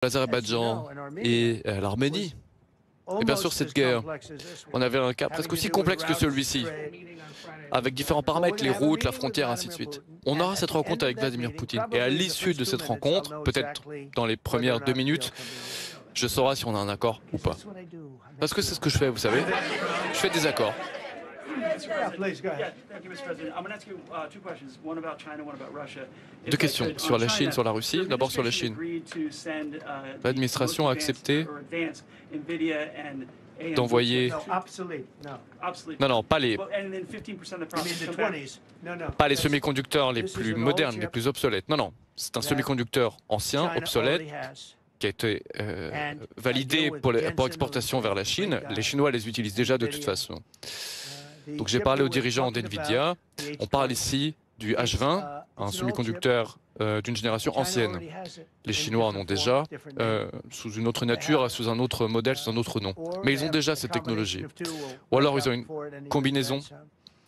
l'Azerbaïdjan et l'Arménie. Et bien sûr, cette guerre, on avait un cas presque aussi complexe que celui-ci, avec différents paramètres, les routes, la frontière, ainsi de suite. On aura cette rencontre avec Vladimir Poutine. Et à l'issue de cette rencontre, peut-être dans les premières 2 minutes, je saurai si on a un accord ou pas. Parce que c'est ce que je fais, vous savez. Je fais des accords. Deux questions sur la Chine, sur la Russie. D'abord sur la Chine. L'administration a accepté d'envoyer... Non, pas les semi-conducteurs les plus modernes, les plus obsolètes. Non, c'est un semi-conducteur ancien, obsolète, qui a été validé pour exportation vers la Chine. Les Chinois les utilisent déjà de toute façon. Donc j'ai parlé aux dirigeants d'NVIDIA. On parle ici du H20, un semi-conducteur d'une génération ancienne. Les Chinois en ont déjà, sous une autre nature, sous un autre modèle, sous un autre nom. Mais ils ont déjà cette technologie. Ou alors ils ont une combinaison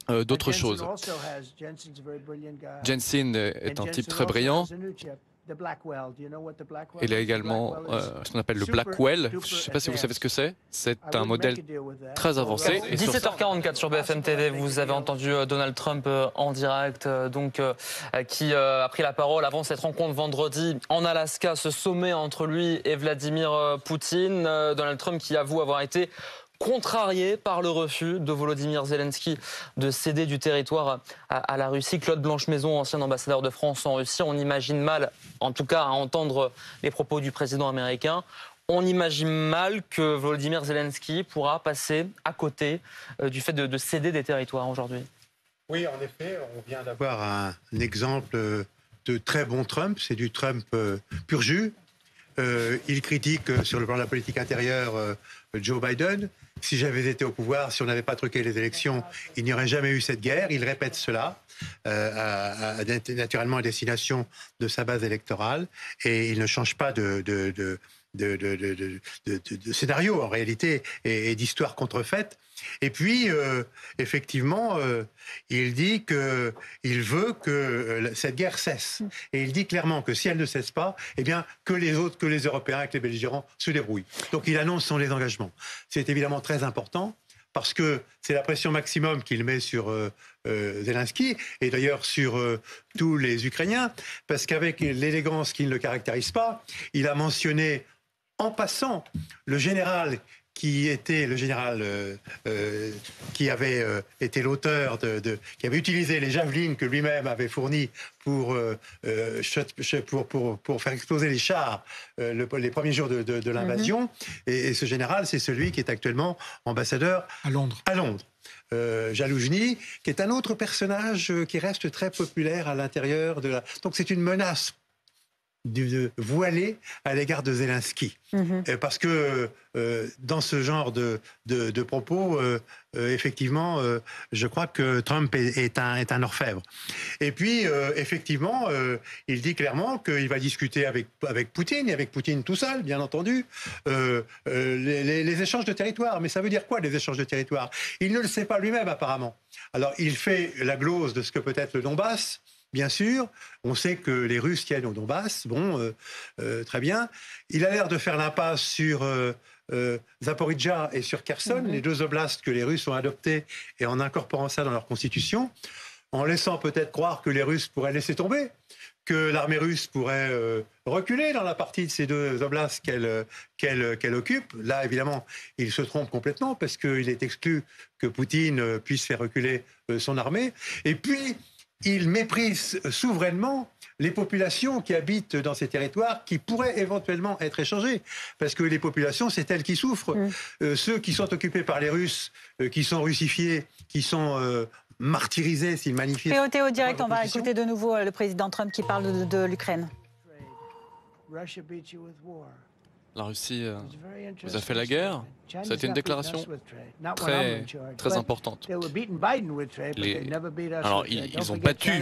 d'autres choses. Jensen est un type très brillant. Il a également ce qu'on appelle le Blackwell. Je ne sais pas si vous savez ce que c'est. C'est un modèle très avancé. 17h44 sur BFM TV, vous avez entendu Donald Trump en direct, qui a pris la parole avant cette rencontre vendredi en Alaska, ce sommet entre lui et Vladimir Poutine. Donald Trump qui avoue avoir été contrarié par le refus de Volodymyr Zelensky de céder du territoire à la Russie. Claude Blanchemaison, ancien ambassadeur de France en Russie, on imagine mal, en tout cas à entendre les propos du président américain, on imagine mal que Volodymyr Zelensky pourra passer à côté du fait de céder des territoires aujourd'hui. Oui, en effet, on vient d'avoir un exemple de très bon Trump, c'est du Trump pur jus. Il critique sur le plan de la politique intérieure Joe Biden. Si j'avais été au pouvoir, si on n'avait pas truqué les élections, il n'y aurait jamais eu cette guerre. Il répète cela, naturellement à destination de sa base électorale, et il ne change pas de scénario en réalité et d'histoire contrefaite. Et puis, effectivement, il dit qu'il veut que cette guerre cesse. Et il dit clairement que si elle ne cesse pas, eh bien, que les autres, que les Européens, que les belligérants se débrouillent. Donc il annonce son désengagement. C'est évidemment très important parce que c'est la pression maximum qu'il met sur Zelensky et d'ailleurs sur tous les Ukrainiens, parce qu'avec l'élégance qui ne le caractérise pas, il a mentionné en passant le général qui était le général qui avait été l'auteur qui avait utilisé les javelines que lui-même avait fournies pour faire exploser les chars les premiers jours de l'invasion. Et ce général, c'est celui qui est actuellement ambassadeur à Londres. Zaloujny, qui est un autre personnage qui reste très populaire à l'intérieur de la... Donc c'est une menace voilée à l'égard de Zelensky. Parce que dans ce genre de propos, effectivement, je crois que Trump est un orfèvre. Et puis, effectivement, il dit clairement qu'il va discuter avec Poutine, et avec Poutine tout seul, bien entendu, les échanges de territoire. Mais ça veut dire quoi, les échanges de territoire? Il ne le sait pas lui-même, apparemment. Alors, il fait la glose de ce que peut être le Donbass. Bien sûr, on sait que les Russes tiennent au Donbass, très bien. Il a l'air de faire l'impasse sur Zaporijjia et sur Kherson, les deux oblasts que les Russes ont adoptés, et en incorporant ça dans leur constitution, en laissant peut-être croire que les Russes pourraient laisser tomber, que l'armée russe pourrait reculer dans la partie de ces deux oblasts qu'elle occupe. Là, évidemment, il se trompe complètement, parce qu'il est exclu que Poutine puisse faire reculer son armée. Et puis, il méprise souverainement les populations qui habitent dans ces territoires qui pourraient éventuellement être échangées. Parce que les populations, c'est elles qui souffrent. Ceux qui sont occupés par les Russes, qui sont russifiés, qui sont martyrisés s'ils manifestent. Théo direct, on va écouter de nouveau le président Trump qui parle de l'Ukraine. La Russie vous a fait la guerre. Ça a été une déclaration très importante. Alors, ils ont battu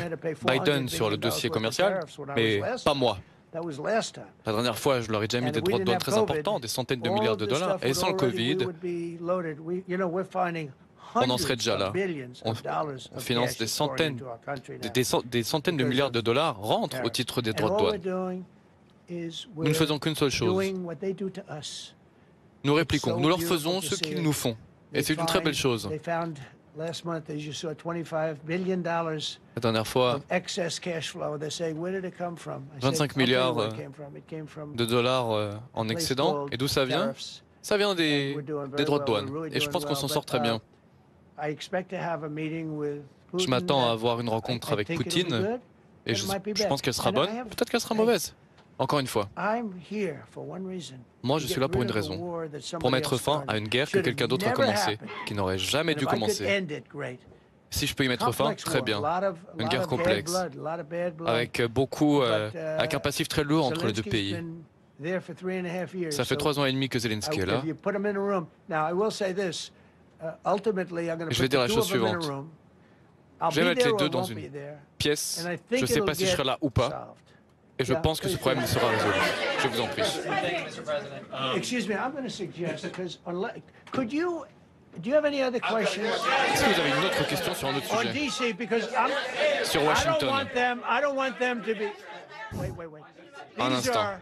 Biden sur le dossier commercial, mais pas moi. La dernière fois, je leur ai déjà mis des droits de douane très importants, des centaines de milliards de dollars. Et sans le Covid, on en serait déjà là. On finance des centaines de milliards de dollars rentrent au titre des droits de douane. nous ne faisons qu'une seule chose. Nous répliquons, nous leur faisons ce qu'ils nous font. Et c'est une très belle chose. La dernière fois, 25 milliards de dollars en excédent. Et d'où ça vient? Ça vient des droits de douane. Et je pense qu'on s'en sort très bien. Je m'attends à avoir une rencontre avec Poutine. Et je pense qu'elle sera bonne. Peut-être qu'elle sera mauvaise. Encore une fois, moi je suis là pour une raison, pour mettre fin à une guerre que quelqu'un d'autre a commencée, qui n'aurait jamais dû commencer. Si je peux y mettre fin, très bien. Une guerre complexe, avec avec un passif très lourd entre les deux pays. Ça fait 3 ans et demi que Zelensky est là. Je vais dire la chose suivante. Je vais mettre les deux dans une pièce. Je ne sais pas si je serai là ou pas. Et je pense que ce problème sera résolu. Je vous en prie. Excuse me, I'm going to suggest because do you have any other questions? Est-ce que vous avez une autre question sur un autre On sujet? DC because Sur Washington. I don't want them to be. Wait. Un instant.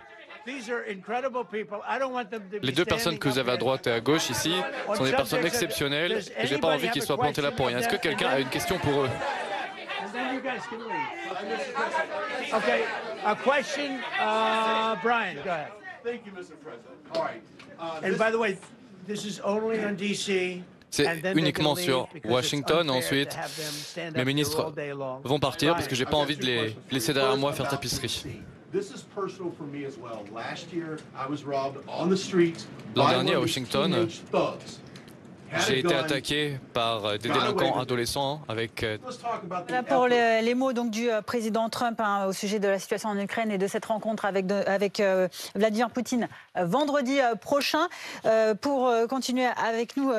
These are incredible people. I don't want them to be. Les deux personnes que vous avez à droite et à gauche ici sont des personnes exceptionnelles et j'ai pas envie qu'ils soient plantés là pour rien. Est-ce que quelqu'un a une question pour eux? Okay, a question, Brian, go ahead. Thank you, Mr. President. All right. And by the way, this is only on DC. C'est uniquement sur Washington. Ensuite, mes ministres vont partir parce que j'ai pas envie de les laisser derrière moi faire tapisserie. L'an dernier à Washington, j'ai été attaqué par des délinquants adolescents avec... Là pour les mots donc, du président Trump au sujet de la situation en Ukraine et de cette rencontre avec Vladimir Poutine vendredi prochain. Pour continuer avec nous,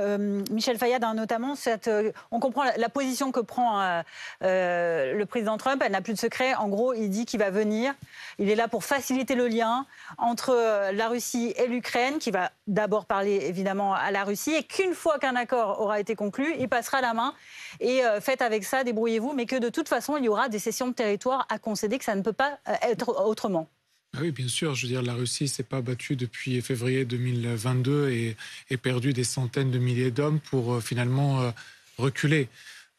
Michel Fayad, notamment, on comprend la position que prend le président Trump. Elle n'a plus de secret. En gros, il dit qu'il va venir. Il est là pour faciliter le lien entre la Russie et l'Ukraine, qui va d'abord parler évidemment à la Russie, et qu'une fois qu'un accord aura été conclu, il passera la main et faites avec ça, débrouillez-vous, mais que de toute façon, il y aura des cessions de territoire à concéder, que ça ne peut pas être autrement. Ah oui, bien sûr. Je veux dire, la Russie ne s'est pas battue depuis février 2022 et perdu des centaines de milliers d'hommes pour finalement reculer.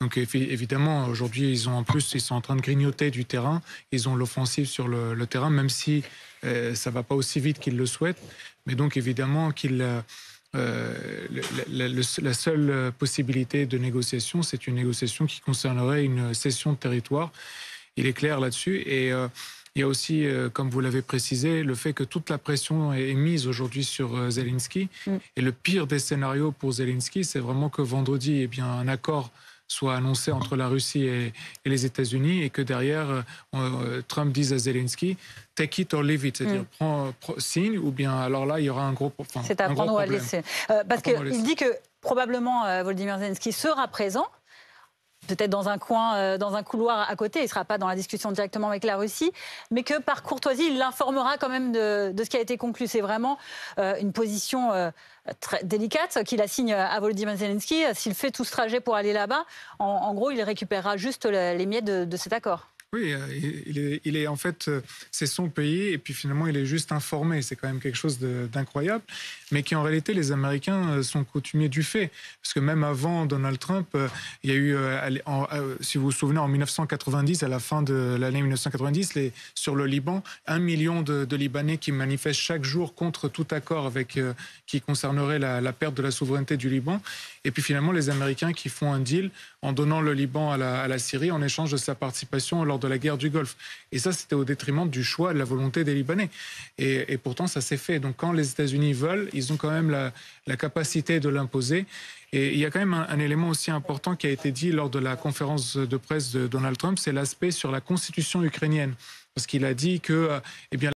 Donc évidemment, aujourd'hui, ils sont en train de grignoter du terrain. Ils ont l'offensive sur le terrain, même si ça ne va pas aussi vite qu'ils le souhaitent. Mais donc évidemment la seule possibilité de négociation, c'est une négociation qui concernerait une cession de territoire. Il est clair là-dessus. Et il y a aussi, comme vous l'avez précisé, le fait que toute la pression est mise aujourd'hui sur Zelensky. Et le pire des scénarios pour Zelensky, c'est vraiment que vendredi, un accord soit annoncé entre la Russie et les États-Unis et que derrière, Trump dise à Zelensky « take it or leave it », c'est-à-dire signe ou bien alors là, il y aura un gros problème. C'est à prendre ou à laisser. Parce qu'il dit que probablement Volodymyr Zelensky sera présent, peut-être dans un coin, dans un couloir à côté, il ne sera pas dans la discussion directement avec la Russie, mais que par courtoisie, il l'informera quand même de ce qui a été conclu. C'est vraiment une position très délicate qu'il assigne à Volodymyr Zelensky. S'il fait tout ce trajet pour aller là-bas, en gros, il récupérera juste les miettes de cet accord. Oui, il est en fait, c'est son pays et puis finalement il est juste informé. C'est quand même quelque chose d'incroyable, mais qui en réalité les Américains sont coutumiers du fait, parce que même avant Donald Trump, il y a eu, si vous vous souvenez, en 1990, à la fin de l'année 1990, sur le Liban, 1 million de Libanais qui manifestent chaque jour contre tout accord qui concernerait la perte de la souveraineté du Liban. Et puis finalement les Américains qui font un deal en donnant le Liban à la Syrie en échange de sa participation lors de la guerre du Golfe. Et ça, c'était au détriment du choix, de la volonté des Libanais. Et pourtant, ça s'est fait. Donc quand les États-Unis veulent, ils ont quand même la capacité de l'imposer. Et il y a quand même un élément aussi important qui a été dit lors de la conférence de presse de Donald Trump, c'est l'aspect sur la constitution ukrainienne. Parce qu'il a dit que